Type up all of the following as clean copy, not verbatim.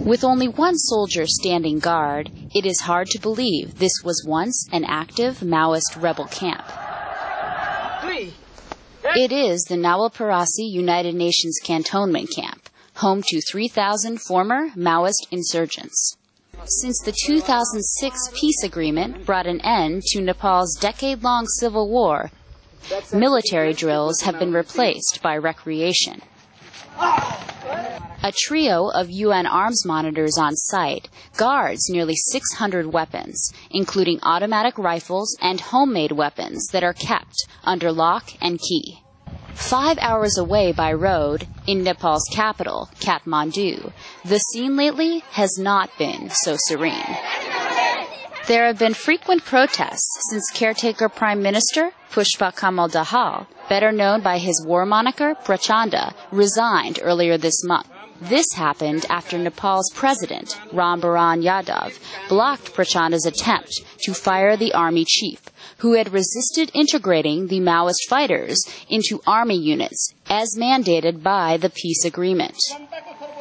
With only one soldier standing guard, it is hard to believe this was once an active Maoist rebel camp. It is the Nawalparasi United Nations Cantonment Camp, home to 3,000 former Maoist insurgents. Since the 2006 peace agreement brought an end to Nepal's decade-long civil war, military drills have been replaced by recreation. A trio of UN arms monitors on site guards nearly 600 weapons, including automatic rifles and homemade weapons that are kept under lock and key. 5 hours away by road, in Nepal's capital, Kathmandu, the scene lately has not been so serene. There have been frequent protests since caretaker Prime Minister Pushpa Kamal Dahal, better known by his war moniker Prachanda, resigned earlier this month. This happened after Nepal's president, Ram Baran Yadav, blocked Prachanda's attempt to fire the army chief, who had resisted integrating the Maoist fighters into army units, as mandated by the peace agreement.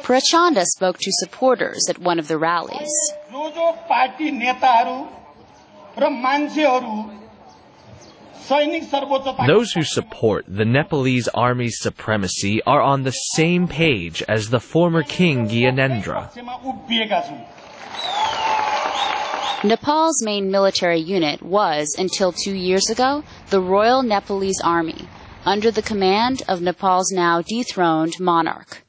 Prachanda spoke to supporters at one of the rallies. Those who support the Nepalese army's supremacy are on the same page as the former king Gyanendra. Nepal's main military unit was, until 2 years ago, the Royal Nepalese Army, under the command of Nepal's now dethroned monarch.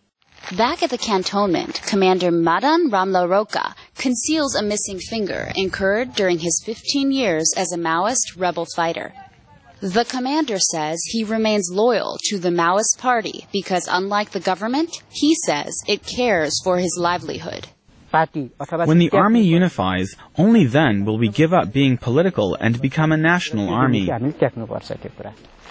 Back at the cantonment, Commander Madan Ramlaroka conceals a missing finger incurred during his 15 years as a Maoist rebel fighter. The commander says he remains loyal to the Maoist party because, unlike the government, he says it cares for his livelihood. When the army unifies, only then will we give up being political and become a national army.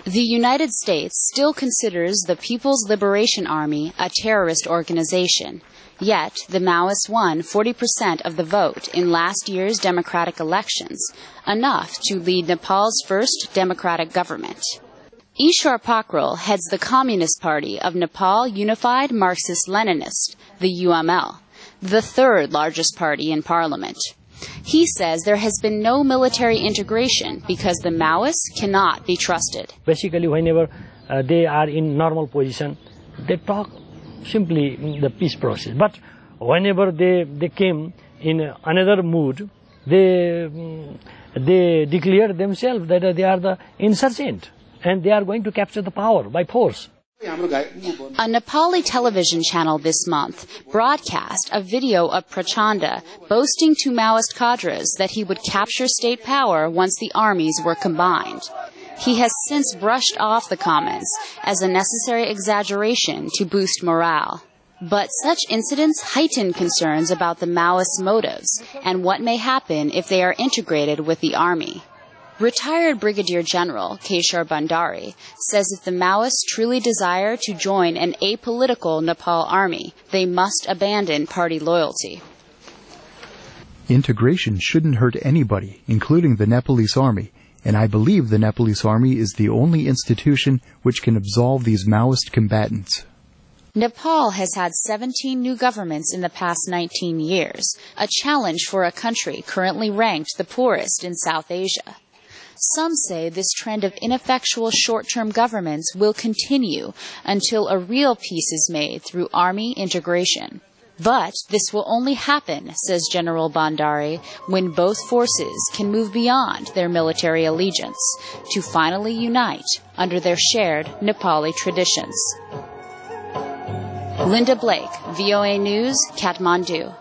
The United States still considers the People's Liberation Army a terrorist organization. Yet, the Maoists won 40% of the vote in last year's democratic elections, enough to lead Nepal's first democratic government. Ishwar Pakral heads the Communist Party of Nepal Unified Marxist-Leninist, the UML, the third largest party in parliament. He says there has been no military integration because the Maoists cannot be trusted. Basically, whenever they are in normal position, they talk simply in the peace process. But whenever they came in another mood, they declare themselves that they are the insurgent and they are going to capture the power by force. A Nepali television channel this month broadcast a video of Prachanda boasting to Maoist cadres that he would capture state power once the armies were combined. He has since brushed off the comments as a necessary exaggeration to boost morale. But such incidents heighten concerns about the Maoist motives and what may happen if they are integrated with the army. Retired Brigadier General Keshar Bandari says if the Maoists truly desire to join an apolitical Nepal army, they must abandon party loyalty. Integration shouldn't hurt anybody, including the Nepalese army, and I believe the Nepalese army is the only institution which can absolve these Maoist combatants. Nepal has had 17 new governments in the past 19 years, a challenge for a country currently ranked the poorest in South Asia. Some say this trend of ineffectual short-term governments will continue until a real peace is made through army integration. But this will only happen, says General Bandari, when both forces can move beyond their military allegiance to finally unite under their shared Nepali traditions. Linda Blake, VOA News, Kathmandu.